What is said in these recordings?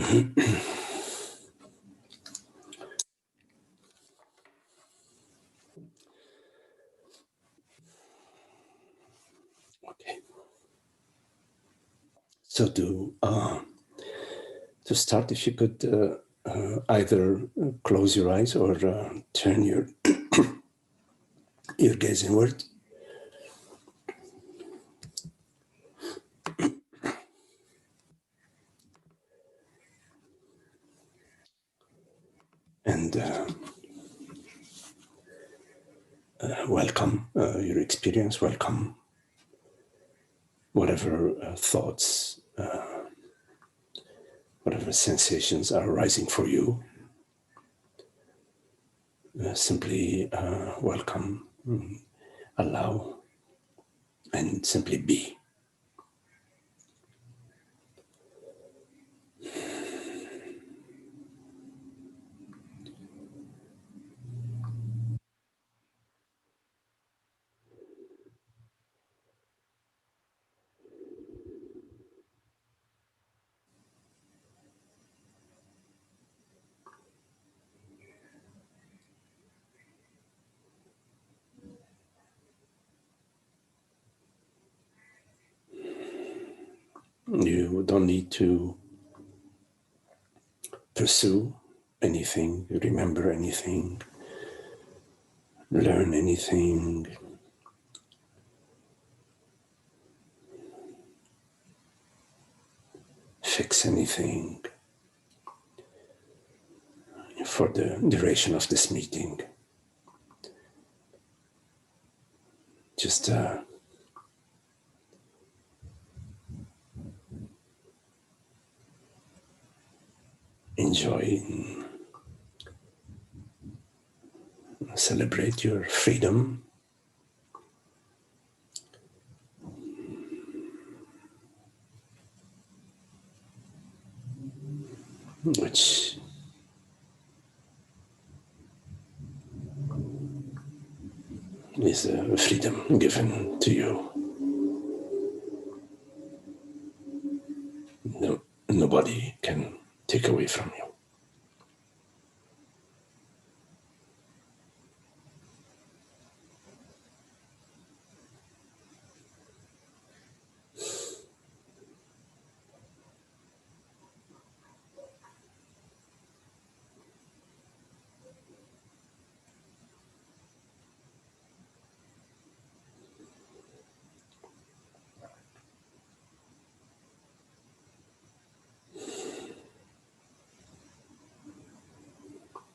Okay. So to start, if you could either close your eyes or turn your gaze inward. And welcome your experience, welcome whatever thoughts, whatever sensations are arising for you. Simply welcome, allow, and simply be. You don't need to pursue anything, remember anything, learn anything. Fix anything for the duration of this meeting. Just enjoy, celebrate your freedom, which is a freedom given to you. No, nobody can take away from you.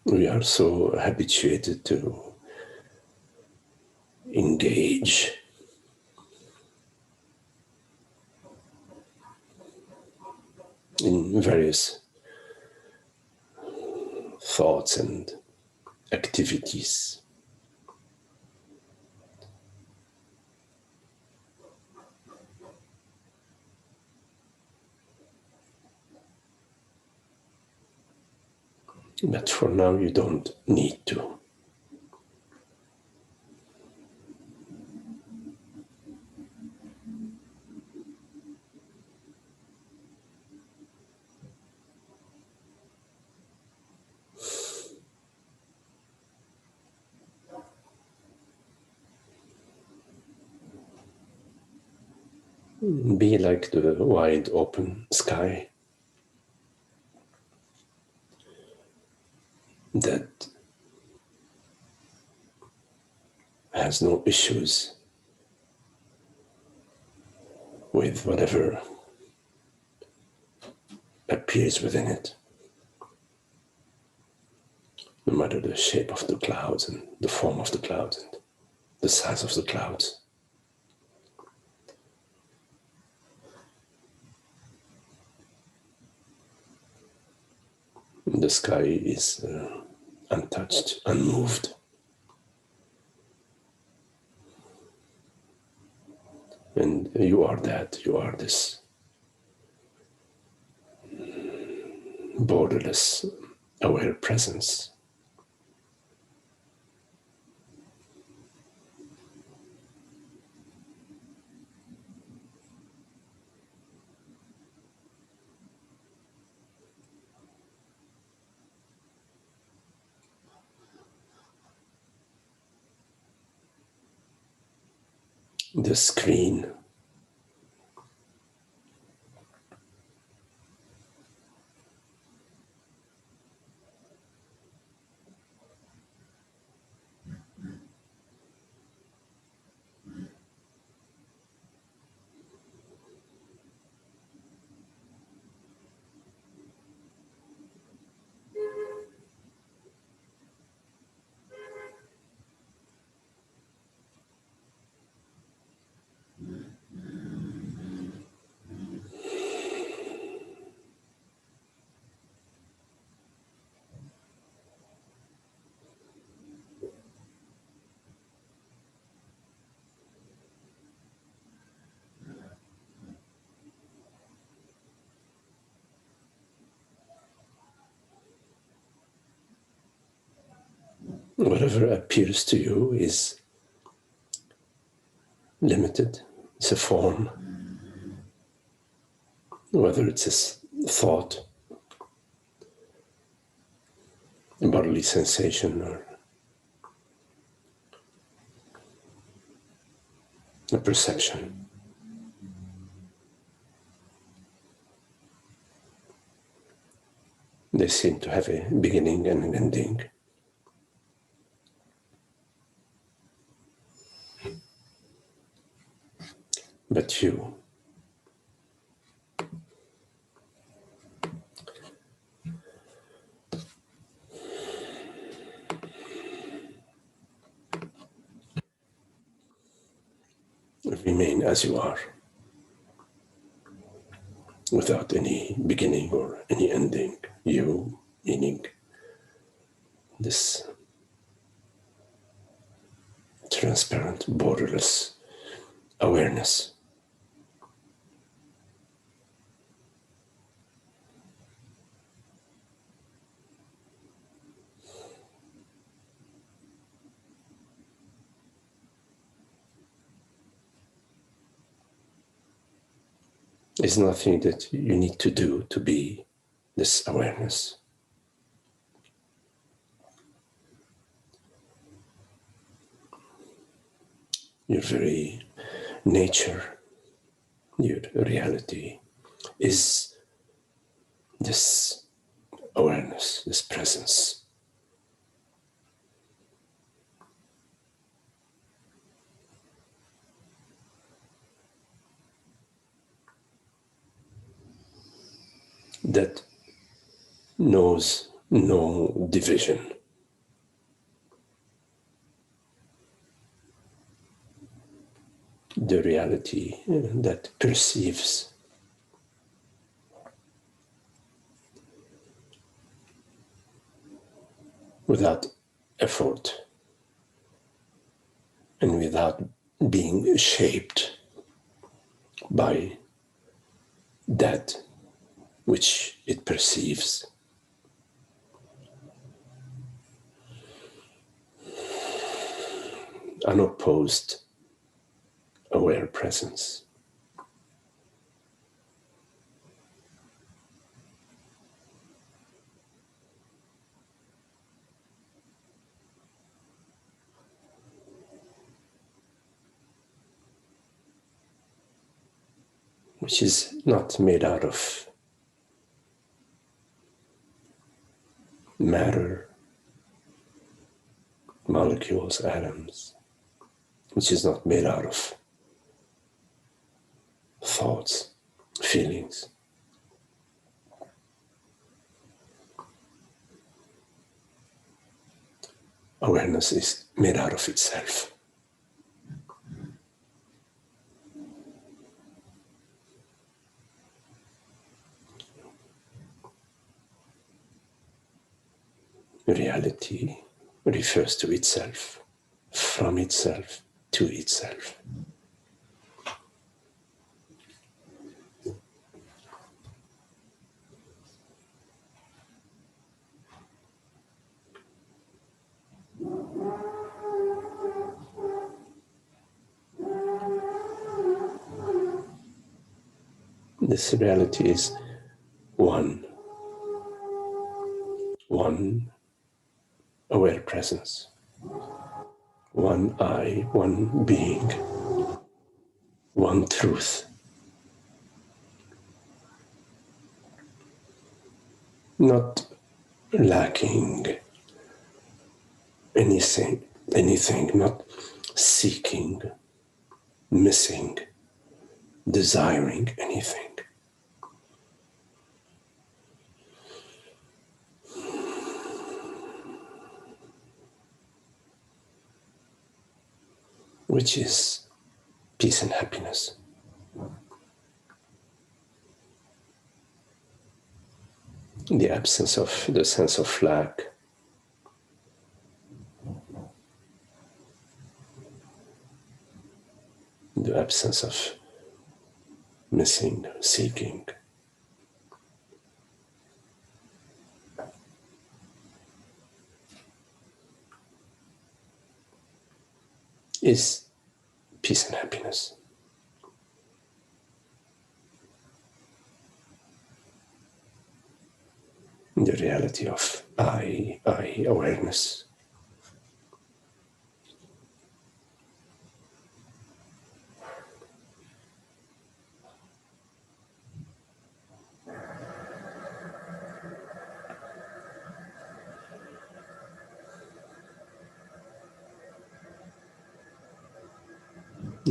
We are so habituated to engage in various thoughts and activities. But for now, you don't need to. Be like the wide open sky that has no issues with whatever appears within it, no matter the shape of the clouds and the form of the clouds and the size of the clouds. The sky is untouched, unmoved. And you are that, you are this borderless, aware presence. the screen. Whatever appears to you is limited. It's a form, whether it's a thought, a bodily sensation, or a perception. They seem to have a beginning and an ending. But you remain as you are, without any beginning or any ending. You, meaning this transparent, borderless awareness. Is nothing that you need to do to be this awareness. Your very nature, your reality is this awareness, this presence. That knows no division. The reality that perceives without effort and without being shaped by that which it perceives. Unopposed, aware presence. Which is not made out of matter, molecules, atoms, which is not made out of thoughts, feelings. Awareness is made out of itself. Reality refers to itself, from itself to itself. This reality is one aware presence, one I, one being. one truth, not lacking anything, not seeking, missing, desiring anything. Which is peace and happiness. The absence of the sense of lack, the absence of missing, seeking. Is peace and happiness. The reality of I awareness.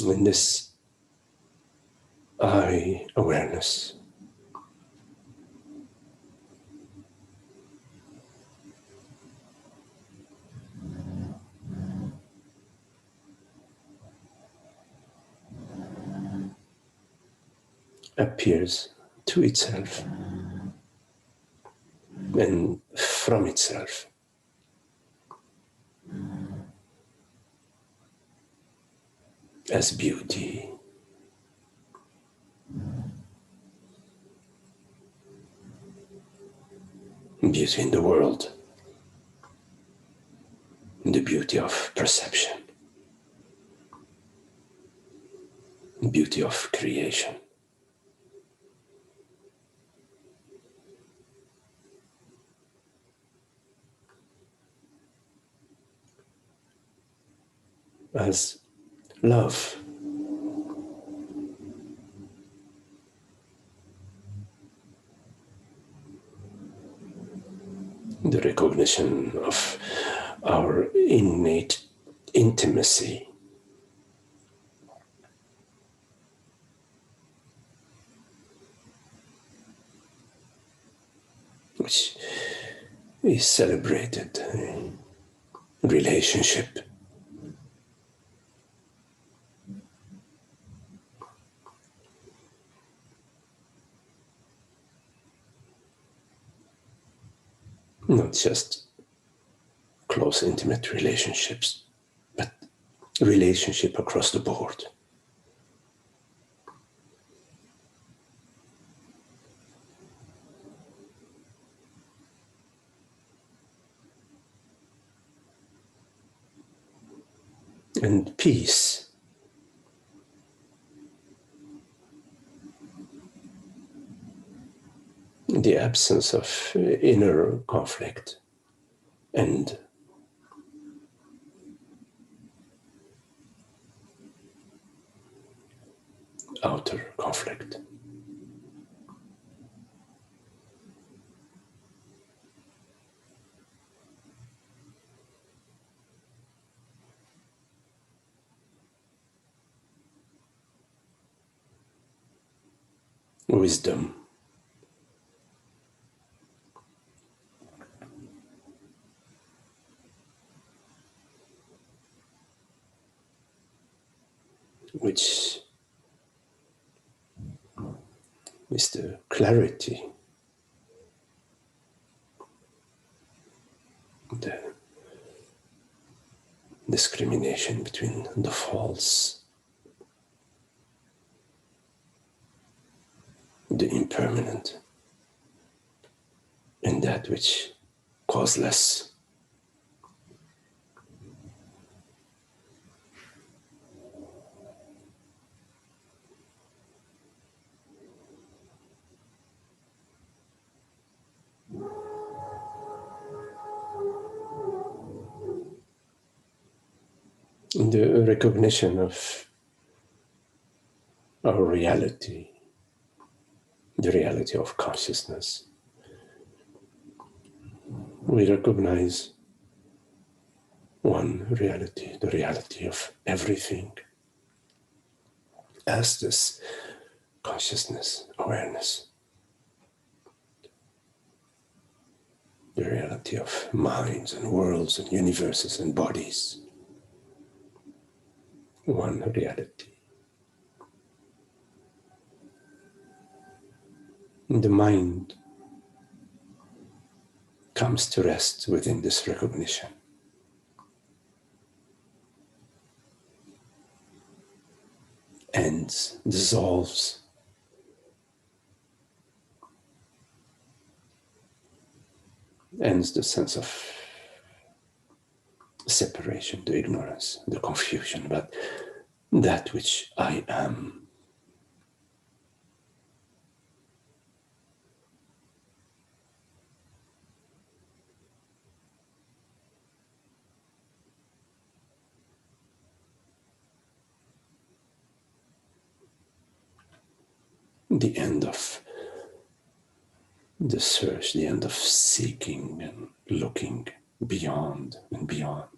And this I awareness appears to itself and from itself as beauty, beauty in the world, the beauty of perception, beauty of creation. As love, the recognition of our innate intimacy, which is celebrated, relationship, not just close intimate relationships, but relationship across the board. And peace, the absence of inner conflict and outer conflict. Wisdom, which is the clarity, the discrimination between the false, the impermanent, and that which causeless. The recognition of our reality, the reality of consciousness, we recognize one reality, the reality of everything, as this consciousness, awareness, the reality of minds and worlds and universes and bodies, one reality. The mind comes to rest within this recognition. Ends, dissolves, ends the sense of separation, the ignorance, the confusion about that which I am. The end of the search, the end of seeking and looking beyond and beyond.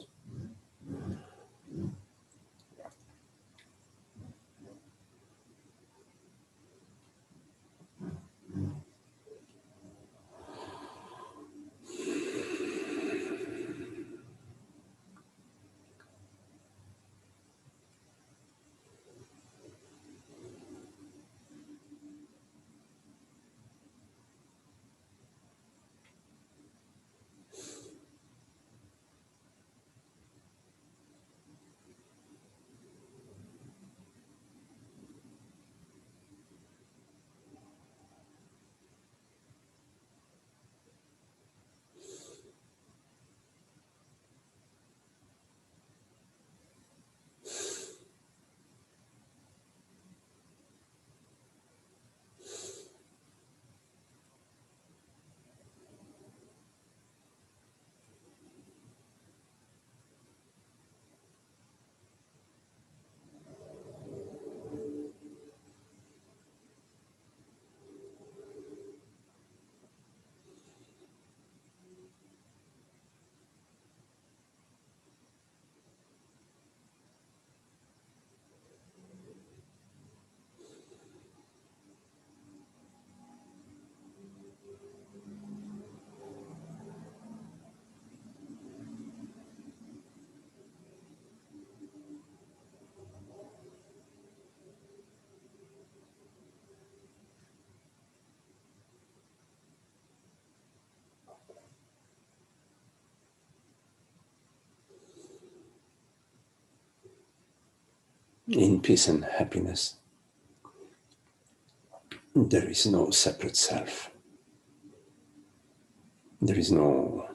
In peace and happiness, there is no separate self. There is no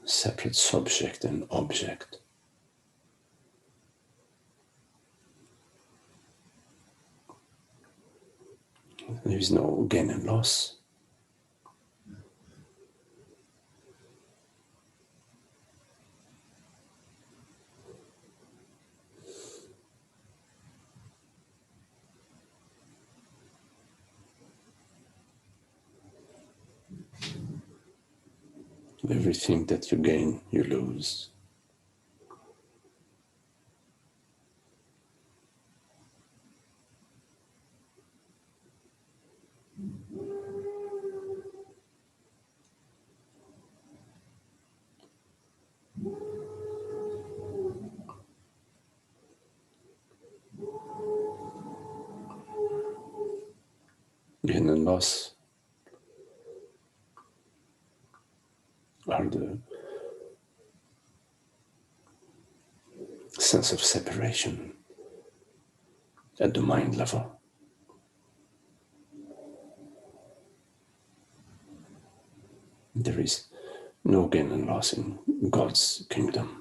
separate subject and object. There is no gain and loss. Everything that you gain, you lose. Gain and loss are the sense of separation at the mind level. There is no gain and loss in God's kingdom.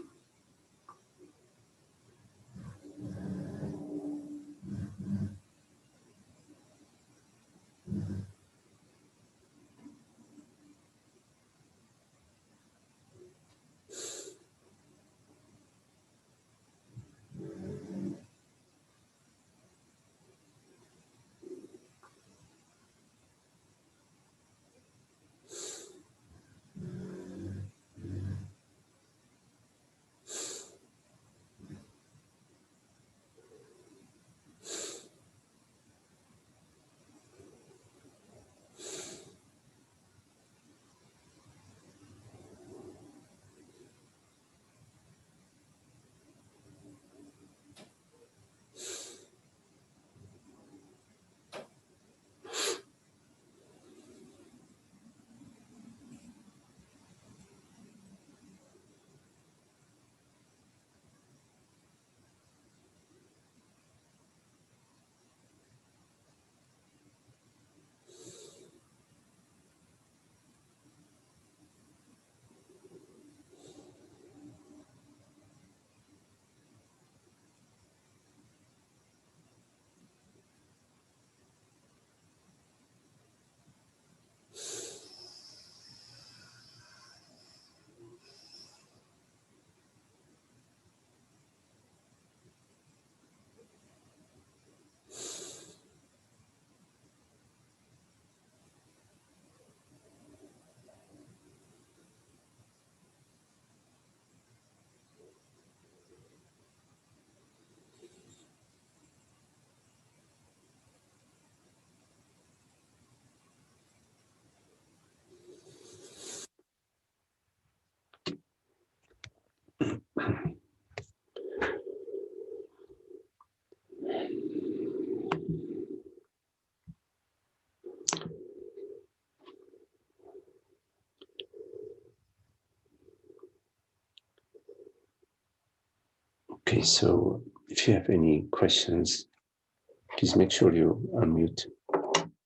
Okay, so if you have any questions, please make sure you unmute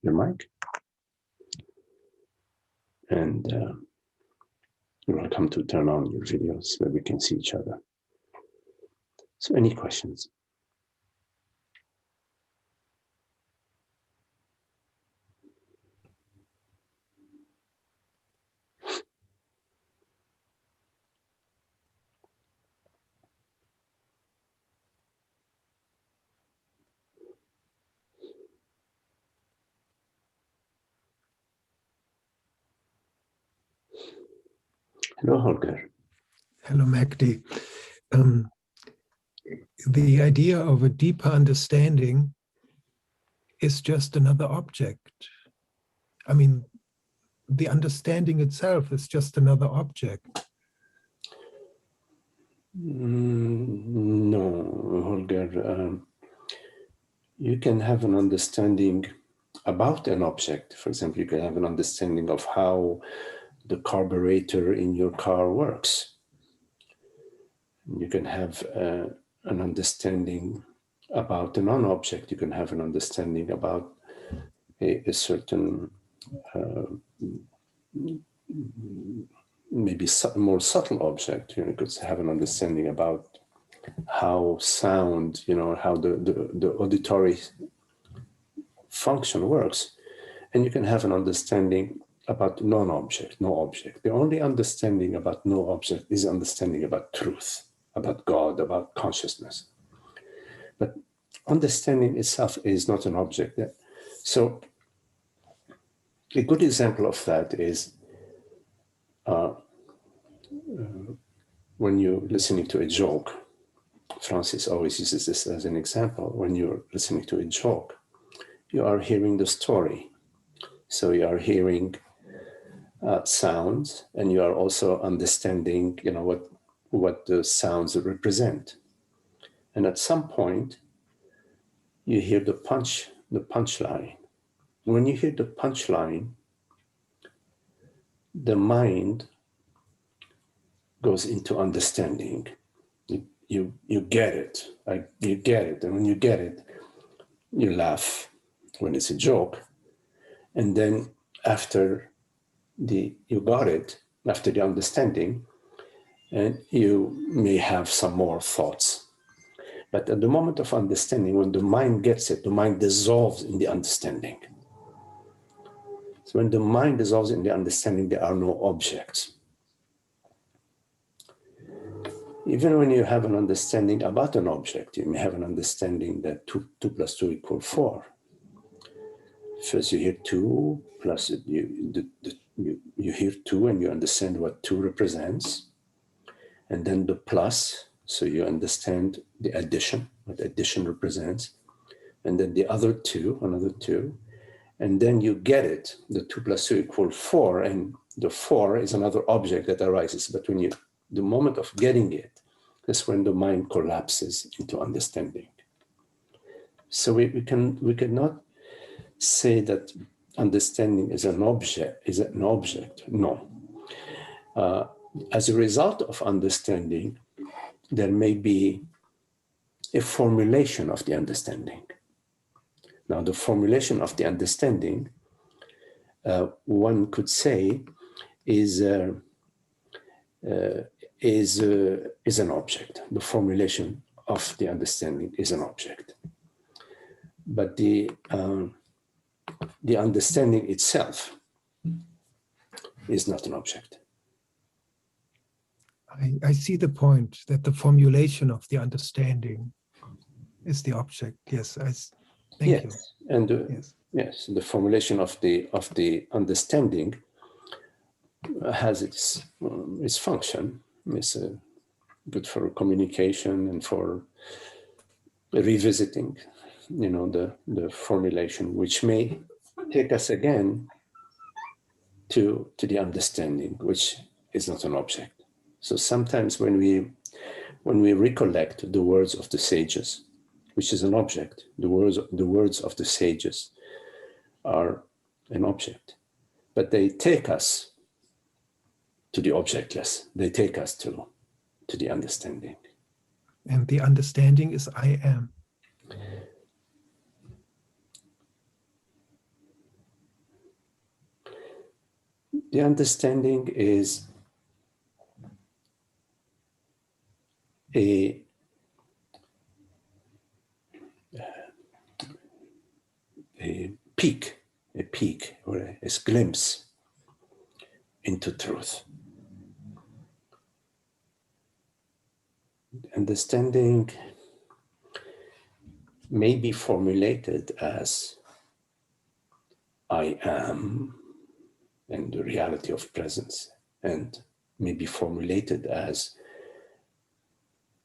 your mic. And you're welcome to turn on your videos so that we can see each other. So any questions? Hello, Holger. Hello, Magdi. The idea of a deeper understanding is just another object. I mean, the understanding itself is just another object. No, Holger. You can have an understanding about an object. For example, you can have an understanding of how the carburetor in your car works. You can have an understanding about a non-object. You can have an understanding about a certain maybe more subtle object. You could have an understanding about how sound, how the auditory function works. And you can have an understanding about non-object, no object. The only understanding about no object is understanding about truth, about God, about consciousness. But understanding itself is not an object. So a good example of that is when you're listening to a joke. Francis always uses this as an example. When you're listening to a joke, you are hearing the story. So you are hearing sounds, and you are also understanding, what the sounds represent. And at some point, you hear the punchline. When you hear the punchline, the mind goes into understanding. You get it. You get it. And when you get it, you laugh when it's a joke. And then after you got it, after the understanding, and you may have some more thoughts. But at the moment of understanding, when the mind gets it, the mind dissolves in the understanding. So when the mind dissolves in the understanding, there are no objects. Even when you have an understanding about an object, you may have an understanding that 2 plus 2 equals 4. First you hear 2, plus you hear 2 and you understand what 2 represents. And then the plus, so you understand the addition, what addition represents. And then the other 2, another 2. And then you get it, the 2 plus 2 equals 4, and the 4 is another object that arises. But when the moment of getting it, that's when the mind collapses into understanding. So we cannot say that understanding is an object. No. As a result of understanding, there may be a formulation of the understanding. Now, the formulation of the understanding, one could say, is an object. The formulation of the understanding is an object. But the understanding itself is not an object. I see the point that the formulation of the understanding is the object. Yes, thank you. And yes, the formulation of the understanding has its function. It's good for communication and for revisiting, the formulation, which may take us again to the understanding, which is not an object. So sometimes when we recollect the words of the sages, which is an object, the words of the sages are an object, but they take us to the objectless. They take us to the understanding. And the understanding is I am. The understanding is a peek or a glimpse into truth. Understanding may be formulated as I am and the reality of presence, and may be formulated as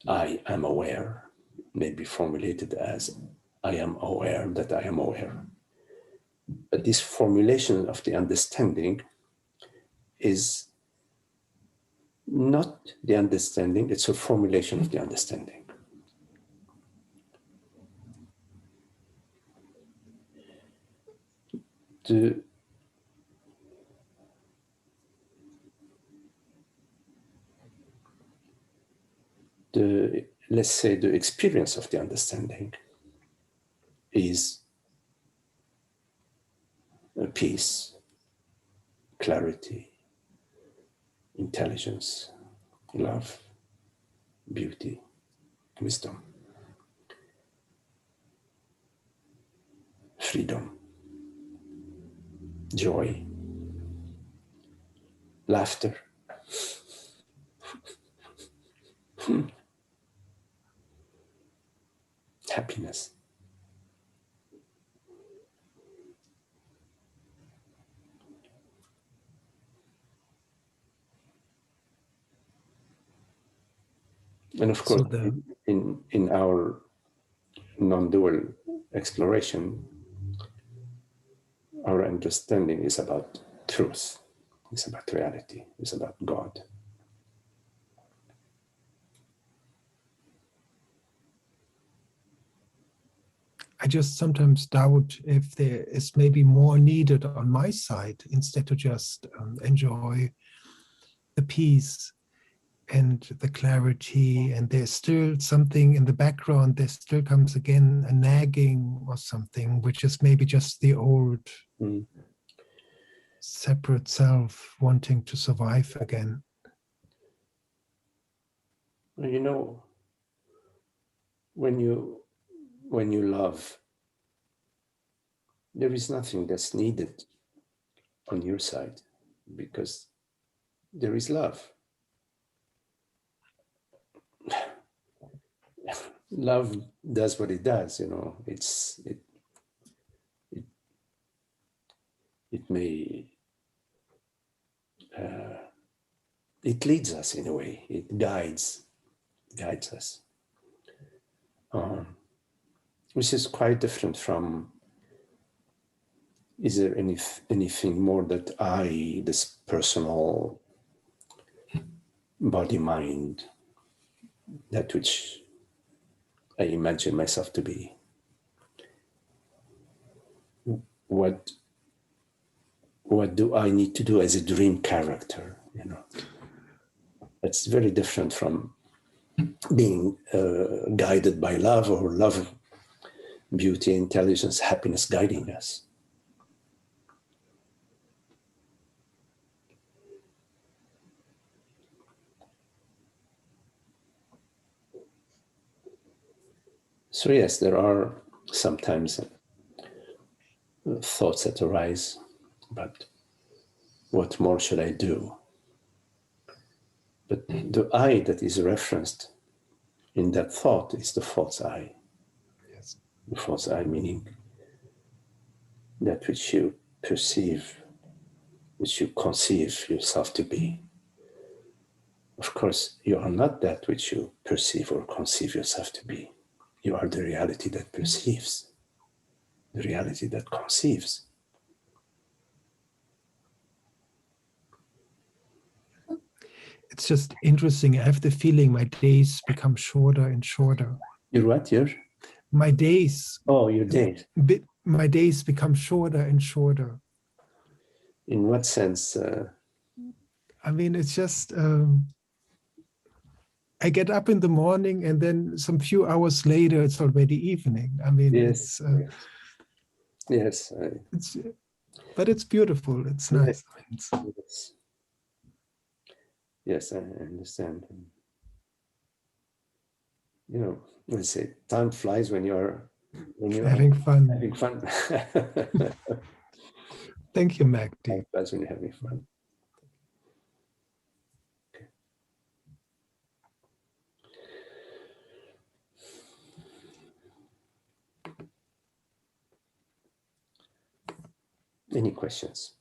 I am aware, may be formulated as I am aware that I am aware. But this formulation of the understanding is not the understanding, it's a formulation of the understanding. Let's say the experience of the understanding is peace, clarity, intelligence, love, beauty, wisdom, freedom, joy, laughter, happiness. And of course, So in our non-dual exploration, our understanding is about truth, it's about reality, it's about God. I just sometimes doubt if there is maybe more needed on my side instead to just enjoy the peace and the clarity, and there's still something in the background, there still comes again a nagging or something, which is maybe just the old separate self wanting to survive again. You know, when you love, there is nothing that's needed on your side because there is love. Love does what it does, you know. It may it leads us in a way. It guides us, which is quite different from. Is there anything more that I, this personal body mind, that which I imagine myself to be? What do I need to do as a dream character? You know, that's very different from being guided by love, or love, beauty, intelligence, happiness guiding us. So yes, there are sometimes thoughts that arise, but what more should I do? But the I that is referenced in that thought is the false I. Yes. The false I meaning that which you perceive, which you conceive yourself to be. Of course, you are not that which you perceive or conceive yourself to be. You are the reality that perceives, the reality that conceives. It's just interesting. I have the feeling my days become shorter and shorter. You're what? My days. Oh, your days. My days become shorter and shorter. In what sense? I mean, it's just I get up in the morning and then some few hours later, it's already evening. I mean, Yes, yes, but it's beautiful. It's nice. yes, yes, I understand. You know, let's say time flies when you're Having fun. having fun. Thank you, Magdi. Time flies when you're having fun. Any questions?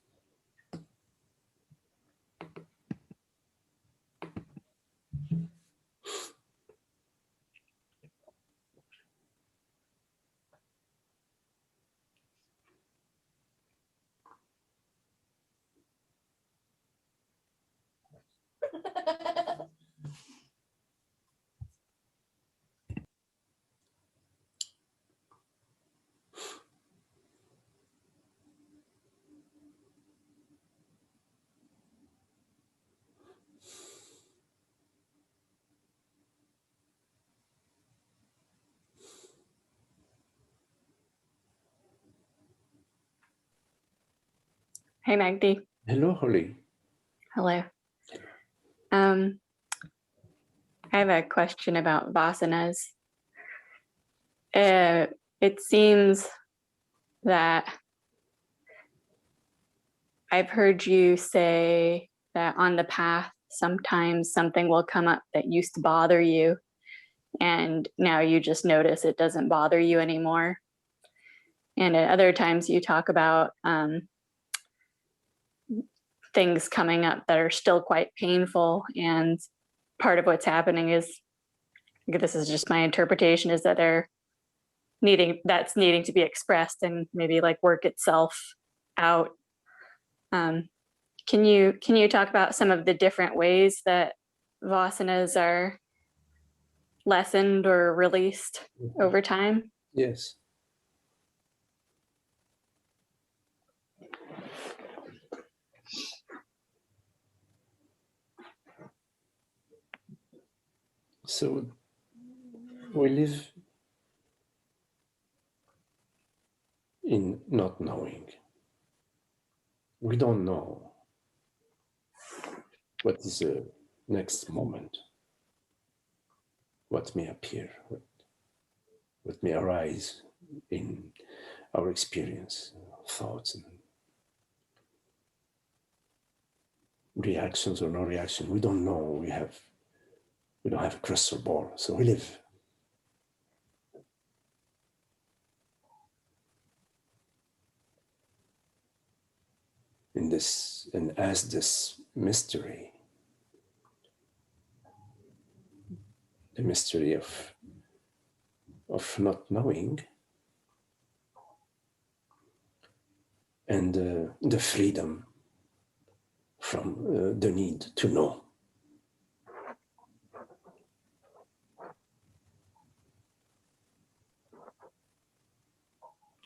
Hey, Magdi. Hello, Holly. Hello. I have a question about vasanas. It seems that I've heard you say that on the path, sometimes something will come up that used to bother you, and now you just notice it doesn't bother you anymore. And at other times you talk about things coming up that are still quite painful, and part of what's happening is, this is just my interpretation, is that that's needing to be expressed and maybe like work itself out. Can you talk about some of the different ways that vasanas are lessened or released over time? Yes. So we live in not knowing. We don't know what is the next moment, what may appear, what may arise in our experience, thoughts and reactions or no reaction. We don't know. We don't have a crystal ball. So we live in this, and as this mystery, the mystery of not knowing, and the freedom from the need to know.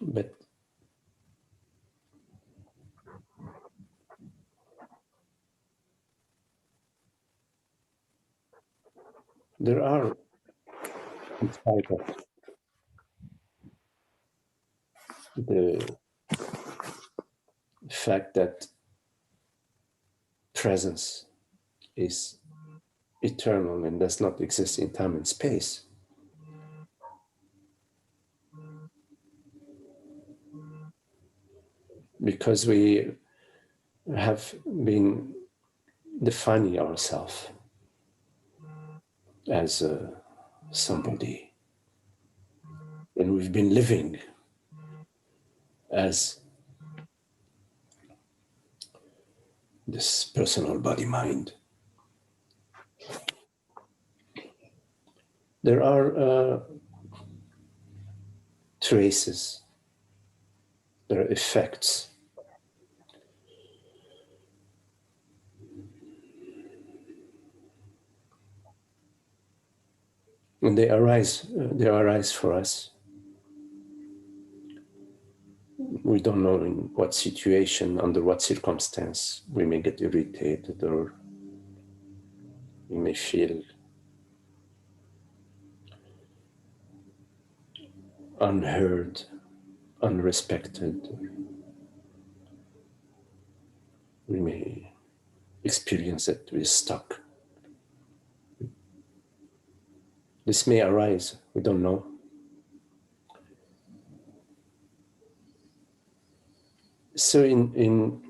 But there are, in spite of the fact that presence is eternal and does not exist in time and space, because we have been defining ourselves as somebody, and we've been living as this personal body mind. There are traces, there are effects. And they arise for us. We don't know in what situation, under what circumstance we may get irritated, or we may feel unheard, unrespected. We may experience that we're stuck. This may arise, we don't know. So in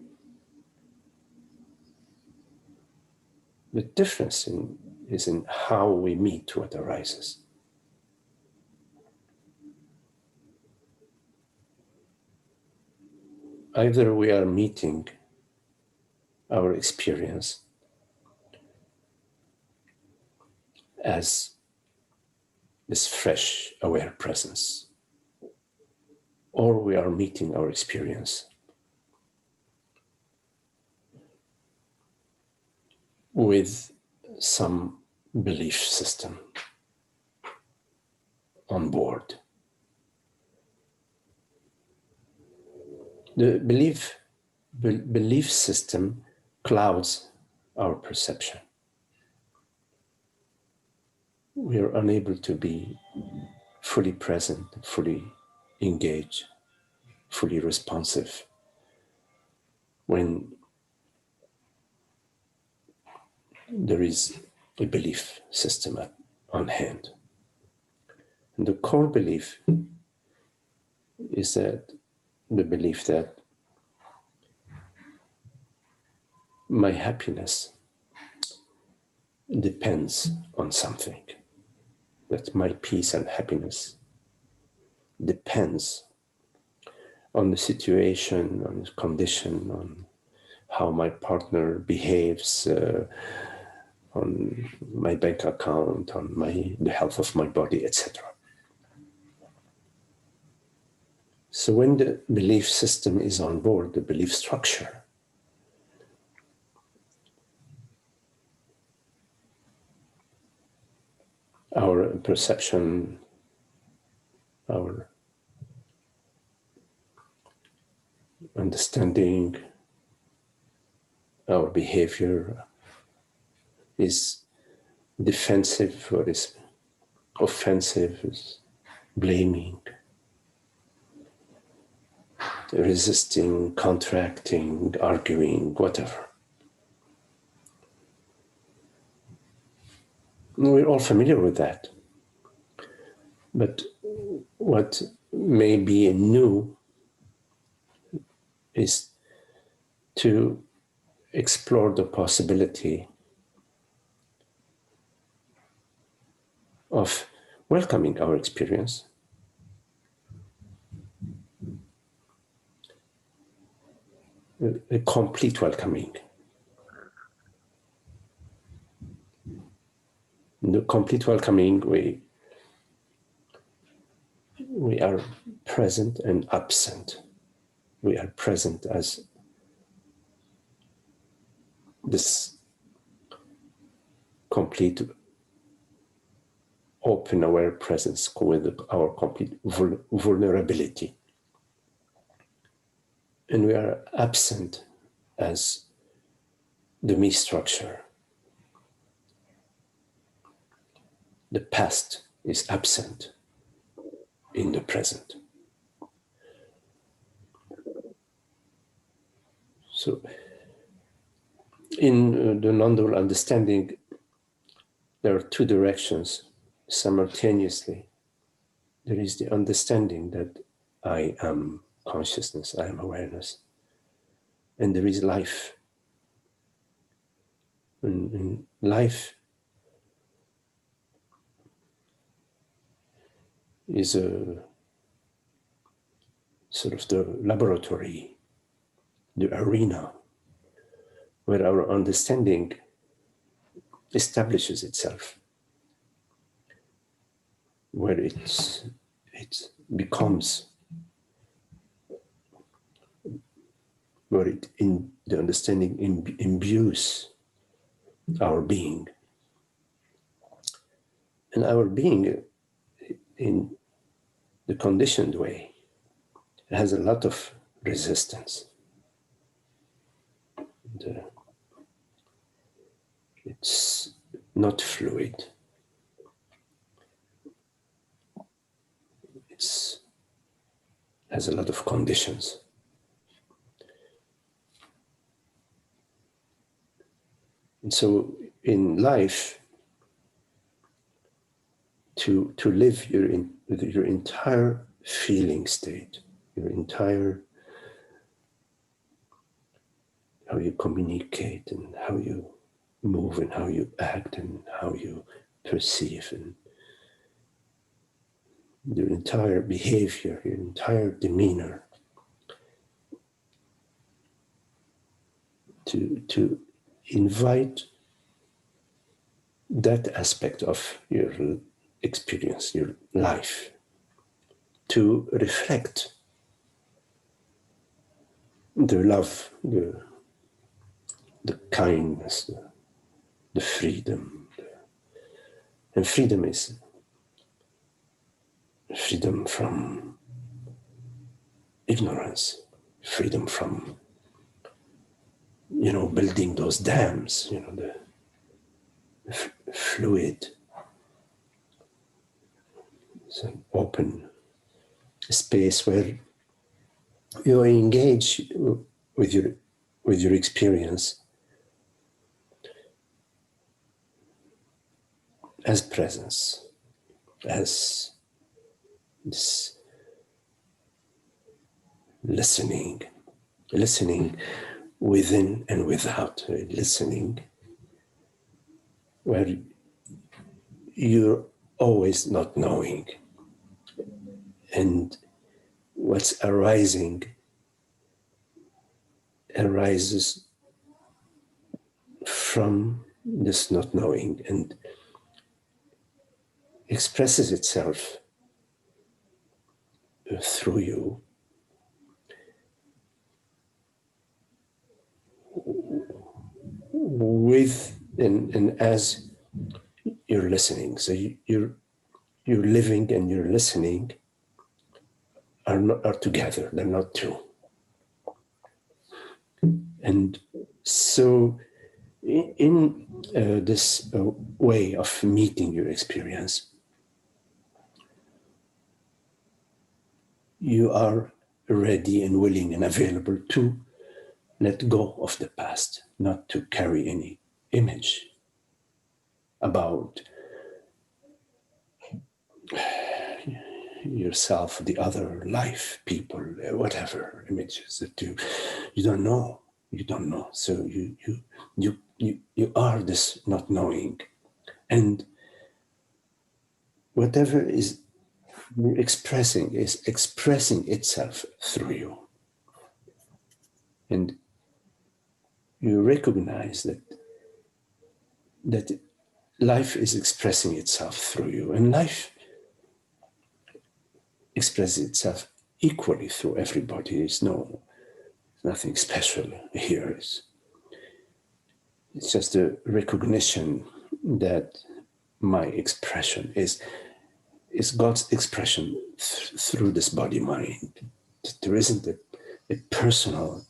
the difference is in how we meet what arises. Either we are meeting our experience as this fresh, aware presence, or we are meeting our experience with some belief system on board. The belief system clouds our perception. We are unable to be fully present, fully engaged, fully responsive when there is a belief system on hand. And the core belief is that the belief that my happiness depends on something, that my peace and happiness depends on the situation, on the condition, on how my partner behaves, on my bank account, on the health of my body, etc. So when the belief system is on board, the belief structure, our perception, our understanding, our behavior is defensive or is offensive, is blaming, resisting, contracting, arguing, whatever. We're all familiar with that. But what may be new is to explore the possibility of welcoming our experience, a complete welcoming. In the complete welcoming, we are present and absent. We are present as this complete open, aware presence with our complete vulnerability. And we are absent as the me structure. The past is absent in the present. So in the non-dual understanding, there are two directions simultaneously. There is the understanding that I am consciousness, I am awareness, and there is life. And life is a sort of the laboratory, the arena where our understanding establishes itself, where it becomes, where the understanding imbues our being. And our being in the conditioned way has a lot of resistance. It's not fluid. It's has a lot of conditions. And so in life, to live with your entire feeling state, your entire, how you communicate and how you move and how you act and how you perceive, and your entire behavior, your entire demeanor, to invite that aspect of your experience, your life, to reflect the love, the kindness, the freedom. And freedom is freedom from ignorance, freedom from, building those dams, the fluid, it's an open space where you engage with your experience as presence, as this listening within and without, listening where you're always not knowing, and what's arises from this not knowing and expresses itself through you with and as you're listening. So you're living and you're listening are together, they're not two. And so in this way of meeting your experience, you are ready and willing and available to let go of the past, not to carry any image about yourself, the other life, people, whatever images that you don't know. So you are this not knowing, and whatever is expressing is expressing itself through you, and you recognize that life is expressing itself through you, and life expresses itself equally through everybody. There's nothing special here. It's just a recognition that my expression is God's expression through this body mind. There isn't a personal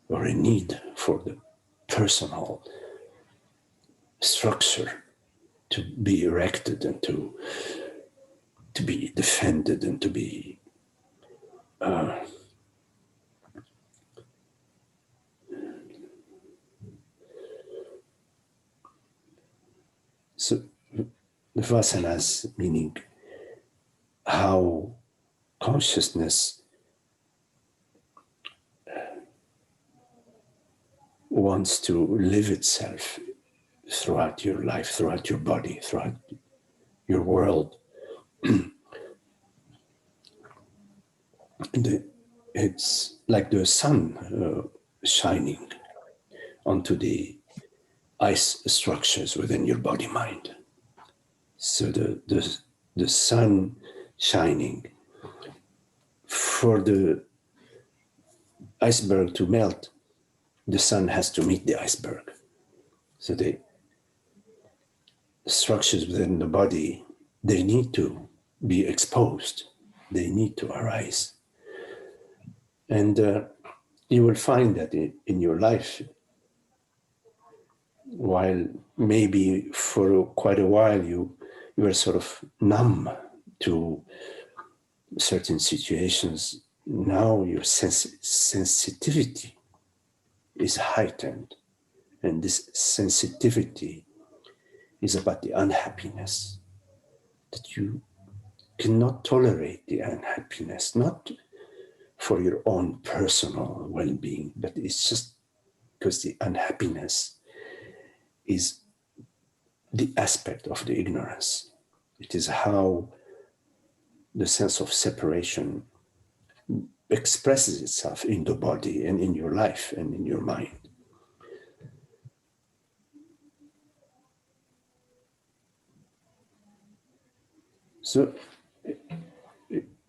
or a need for the personal structure to be erected and to be defended and to be so the vasanas, meaning how consciousness wants to live itself throughout your life, throughout your body, throughout your world. It's like the sun shining onto the ice structures within your body mind. So the sun shining, for the iceberg to melt, the sun has to meet the iceberg. So the structures within the body, they need to be exposed. They need to arise. And you will find that in your life, while maybe for quite a while you were sort of numb to certain situations, now your sensitivity is heightened. And this sensitivity is about the unhappiness, that you cannot tolerate the unhappiness, not for your own personal well-being, but it's just because the unhappiness is the aspect of the ignorance. It is how the sense of separation expresses itself in the body and in your life and in your mind. So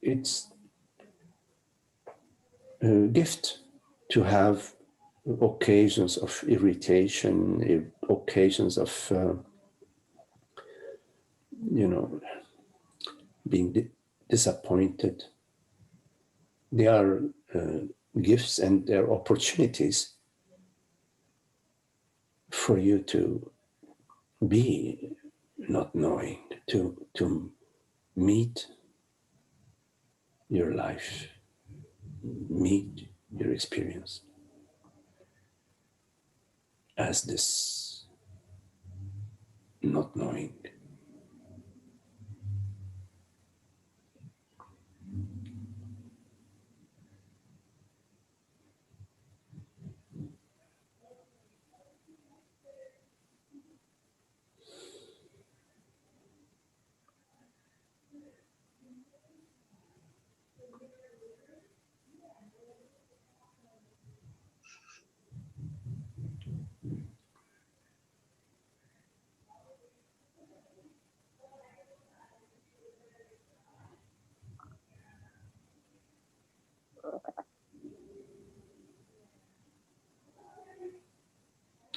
it's a gift to have occasions of irritation, occasions of, being disappointed. They are gifts and they're opportunities for you to be not knowing, to meet your life, meet your experience as this not knowing.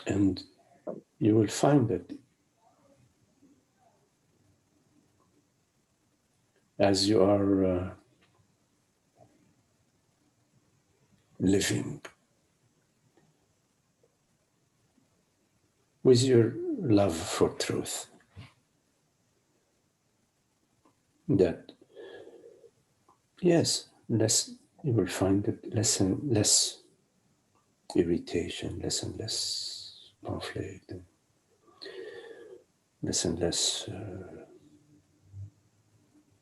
And you will find that as you are living with your love for truth, that yes, you will find that less and less irritation, less and less conflict, less and less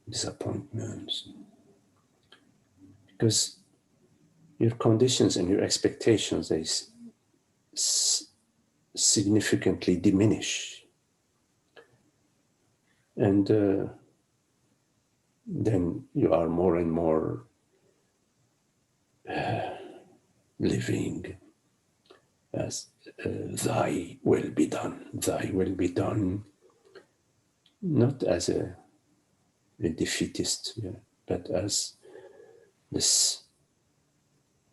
disappointments, because your conditions and your expectations, they significantly diminish. And then you are more and more living as thy will be done, not as a defeatist, but as this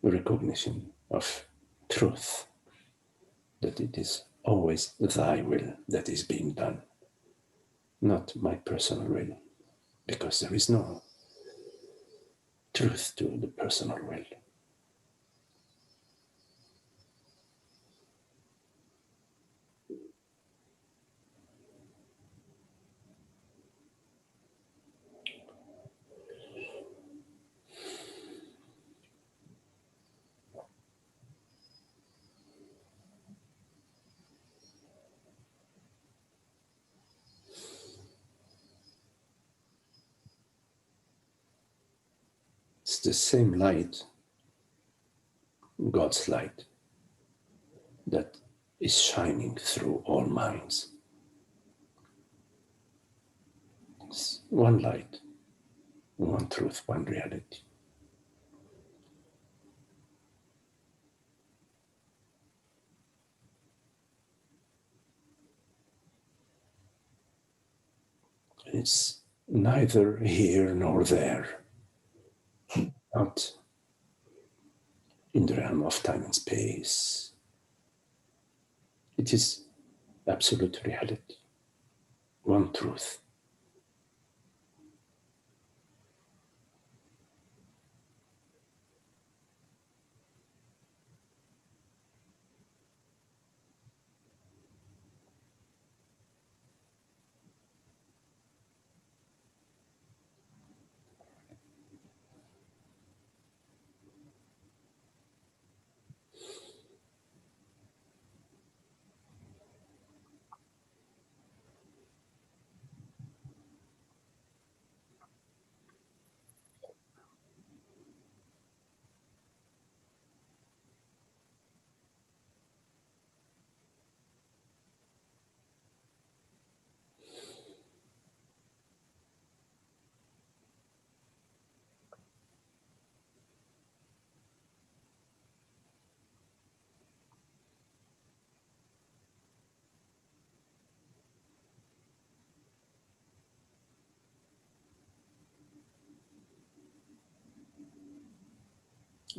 recognition of truth, that it is always thy will that is being done, not my personal will, because there is no truth to the personal will. It's the same light, God's light, that is shining through all minds. It's one light, one truth, one reality. It's neither here nor there, not in the realm of time and space. It is absolute reality, one truth.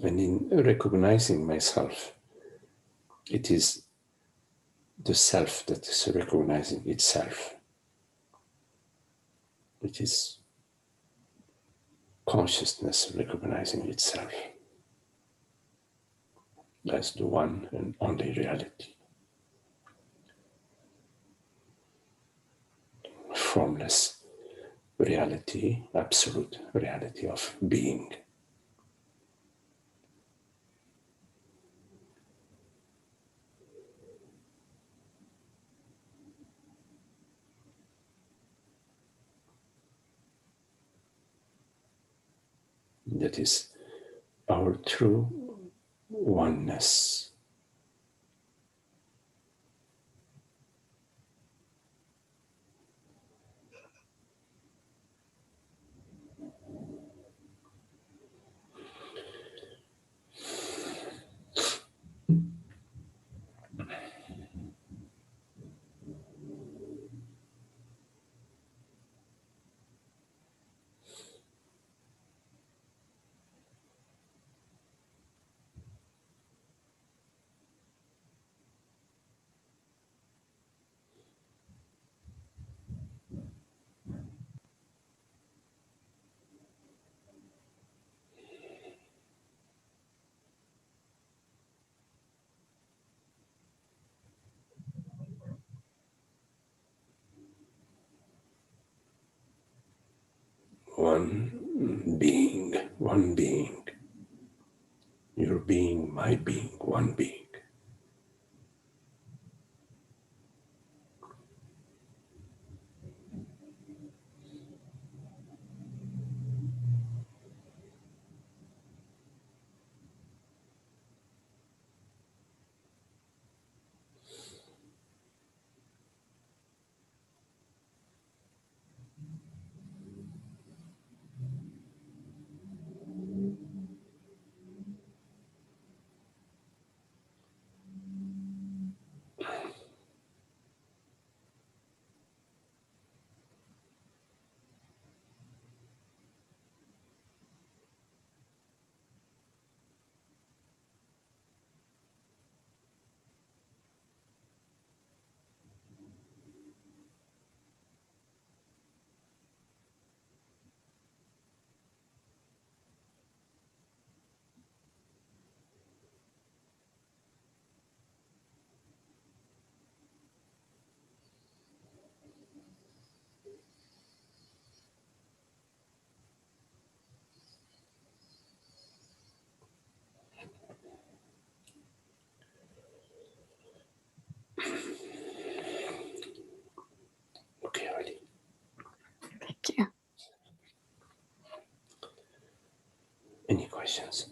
And in recognizing myself, it is the self that is recognizing itself. It is consciousness recognizing itself as the one and only reality. Formless reality, absolute reality of being. That is our true oneness. One being, one being. Your being, my being, one being. Okay, Ali. Thank you. Any questions?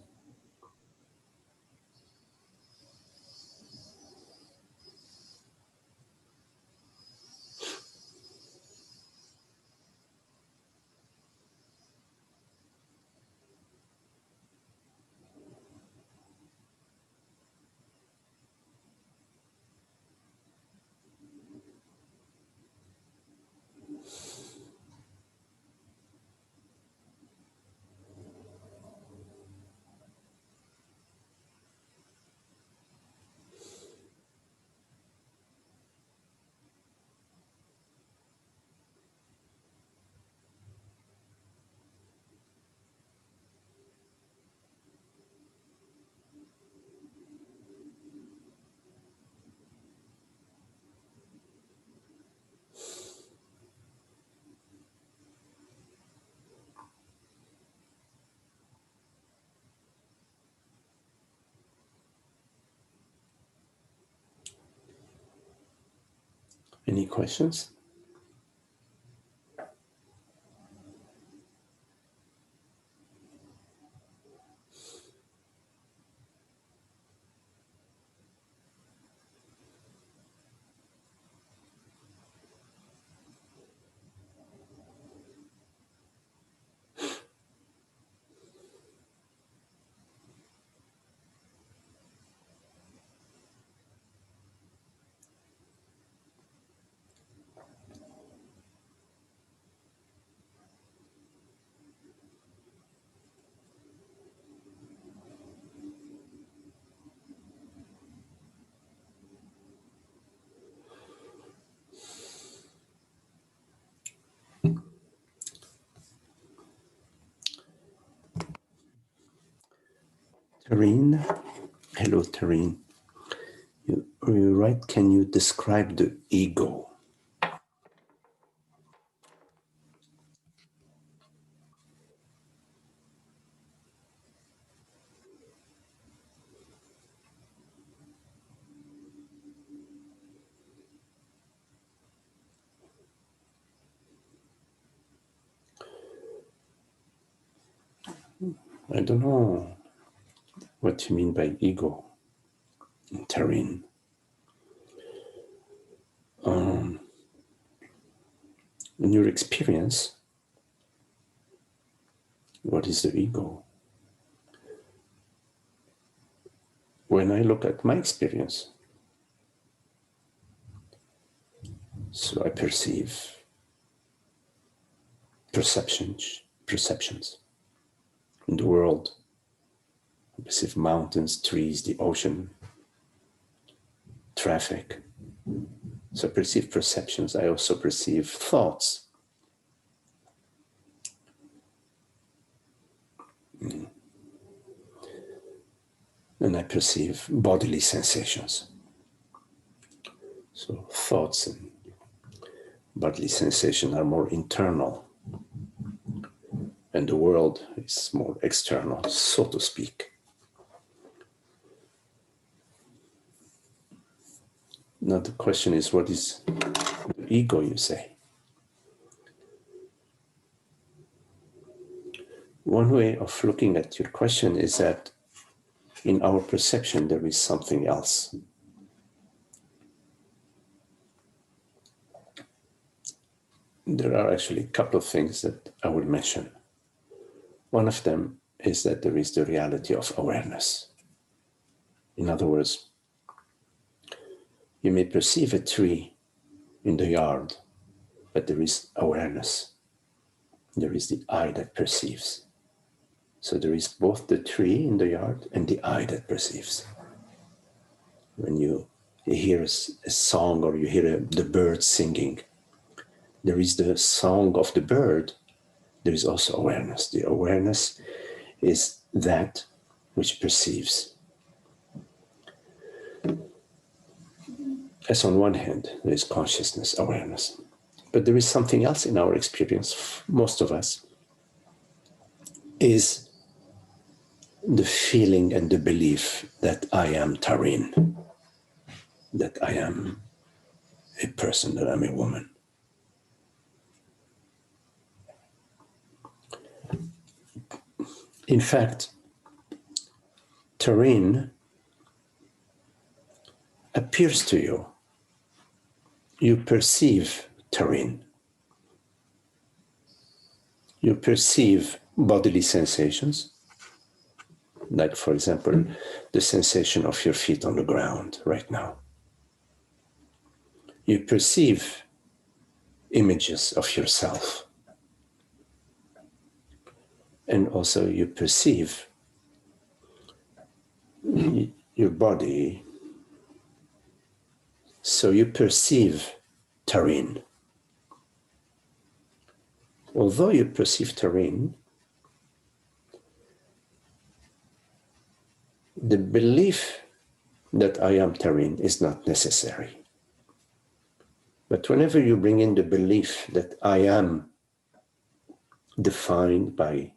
Any questions? Tareen, hello Tareen. You write, can you describe the ego? I don't know what you mean by ego, Tareen. In your experience, what is the ego? When I look at my experience, so I perceive perceptions in the world. I perceive mountains, trees, the ocean, traffic. So I perceive perceptions. I also perceive thoughts. And I perceive bodily sensations. So thoughts and bodily sensations are more internal, and the world is more external, so to speak. Now the question is, what is the ego, you say? One way of looking at your question is that in our perception there is something else. There are actually a couple of things that I will mention. One of them is that there is the reality of awareness. In other words, you may perceive a tree in the yard, but there is awareness. There is the eye that perceives. So there is both the tree in the yard and the eye that perceives. When you hear a song or you hear the bird singing, there is the song of the bird. There is also awareness. The awareness is that which perceives. As on one hand, there is consciousness, awareness. But there is something else in our experience, most of us, is the feeling and the belief that I am Tareen, that I am a person, that I'm a woman. In fact, Tareen appears to you. You perceive Tareen. You perceive bodily sensations, like, for example, the sensation of your feet on the ground right now. You perceive images of yourself. And also you perceive your body. So you perceive Tareen. Although you perceive Tareen, the belief that I am Tareen is not necessary. But whenever you bring in the belief that I am defined by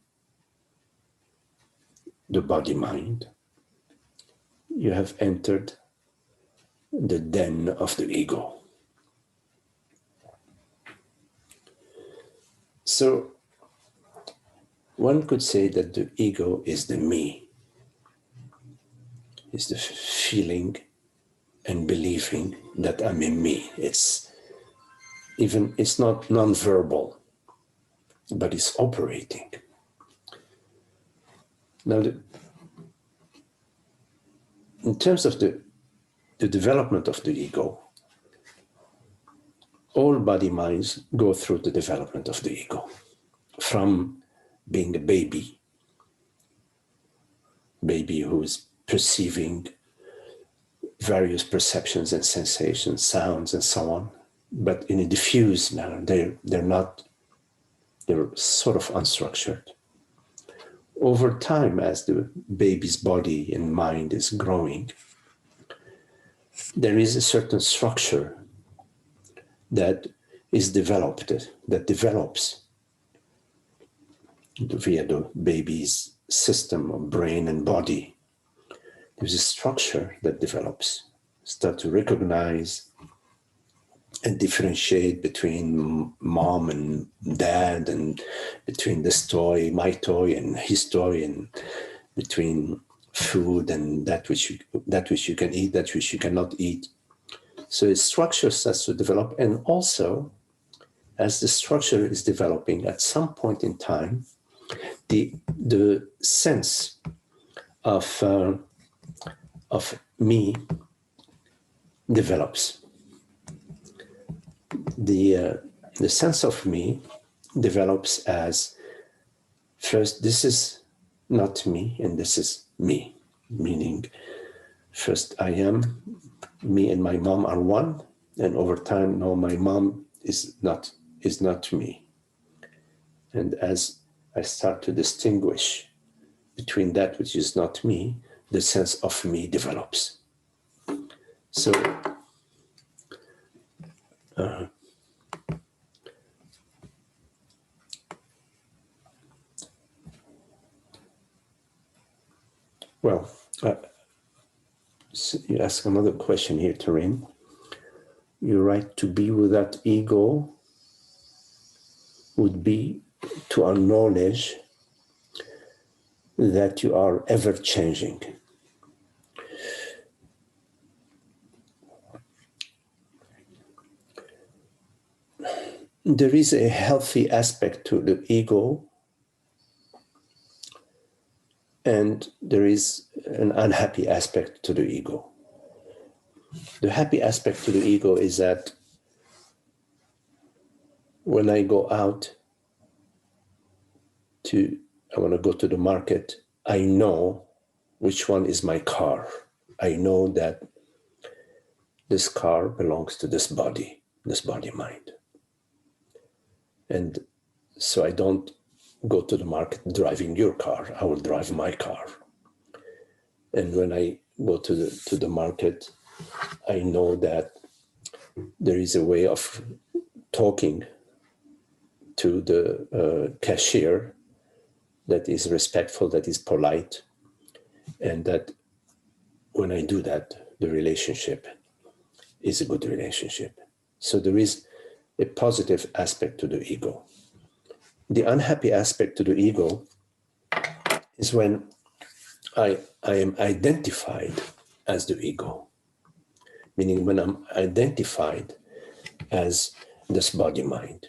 the body-mind, you have entered the den of the ego. So one could say that the ego is the me, is the feeling and believing that I'm a me. It's not non-verbal, but it's operating. Now, in terms of the development of the ego, all body minds go through the development of the ego. From being a baby who is perceiving various perceptions and sensations, sounds and so on, but in a diffuse manner. They're sort of unstructured. over time, as the baby's body and mind is growing, there is a certain structure that is developed, that develops via the baby's system of brain and body. There's a structure that develops, start to recognize and differentiate between mom and dad, and between this toy, my toy, and his toy, and between food and that which you can eat, that which you cannot eat. So a structure starts to develop, and also as the structure is developing, at some point in time, the sense of me develops. The sense of me develops as, first, this is not me and this is me, meaning first I am, me and my mom are one, and over time, no, my mom is not me. And as I start to distinguish between that which is not me, the sense of me develops. So so you ask another question here, Taryn. You're right, to be without ego would be to acknowledge that you are ever changing. There is a healthy aspect to the ego, and there is an unhappy aspect to the ego. The happy aspect to the ego is that when I go out I want to go to the market, I know which one is my car. I know that this car belongs to this body mind. And so I don't go to the market driving your car. I will drive my car. And when I go to the market, I know that there is a way of talking to the cashier that is respectful, that is polite, and that when I do that, the relationship is a good relationship. So there is a positive aspect to the ego. The unhappy aspect to the ego is when I am identified as the ego, meaning when I'm identified as this body-mind.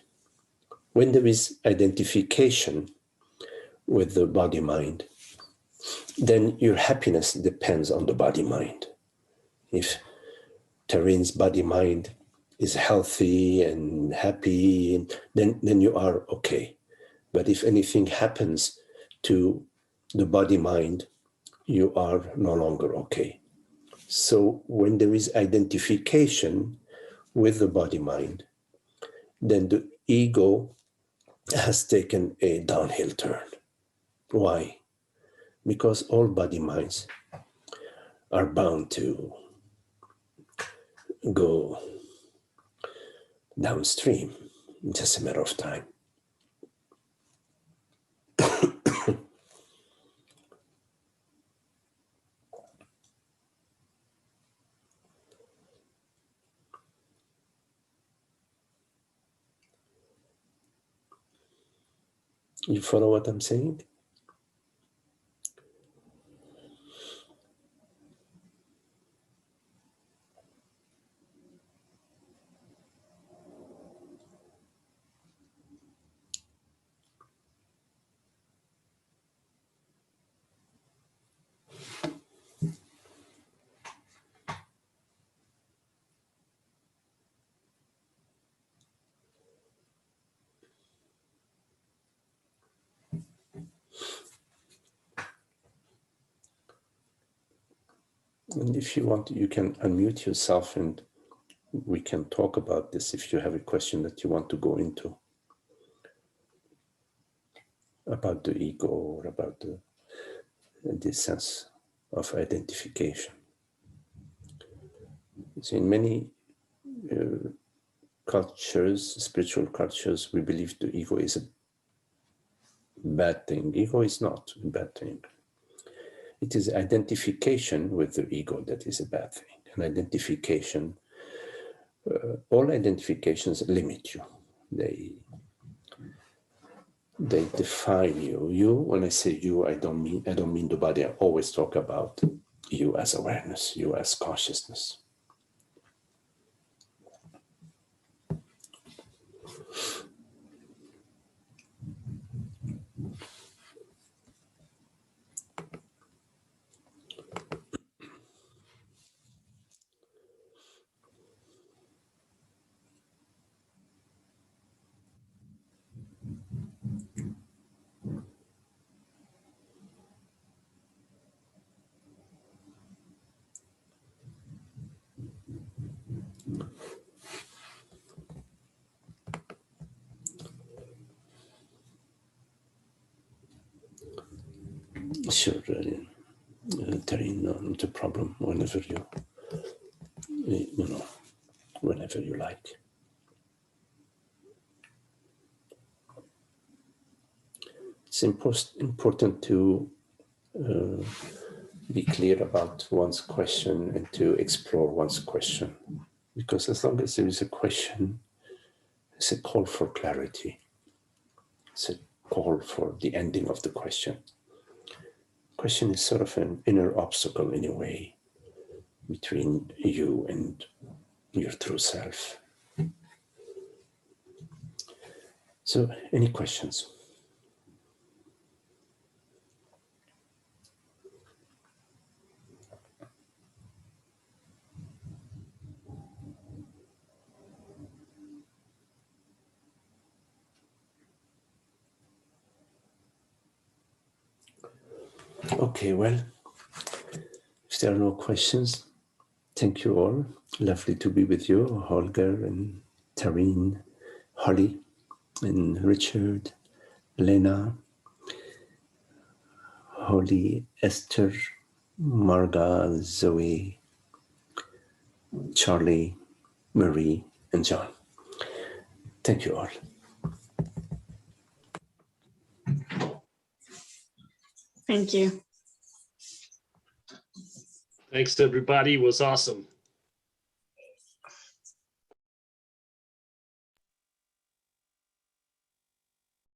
When there is identification with the body-mind, then your happiness depends on the body-mind. If Taryn's body-mind is healthy and happy, then you are okay. But if anything happens to the body-mind, you are no longer okay. So when there is identification with the body-mind, then the ego has taken a downhill turn. Why? Because all body-minds are bound to go downstream. It's just a matter of time. You follow what I'm saying? And if you want, you can unmute yourself and we can talk about this if you have a question that you want to go into. about the ego or about the sense of identification. So in many cultures, spiritual cultures, we believe the ego is a bad thing. Ego is not a bad thing. It is identification with the ego that is a bad thing. And identification, all identifications limit you. They define you. You, when I say you, I don't mean the body. I always talk about you as awareness, you as consciousness. Sure, Terry, not a problem. Whenever whenever you like. It's important to be clear about one's question and to explore one's question, because as long as there is a question, it's a call for clarity. It's a call for the ending of the question. Question is sort of an inner obstacle in a way between you and your true self. So, any questions? Okay, well, if there are no questions, thank you all. Lovely to be with you, Holger and Tareen, Holly and Richard, Lena, Holly, Esther, Marga, Zoe, Charlie, Marie, and John. Thank you all. Thank you. Thanks, everybody. It was awesome.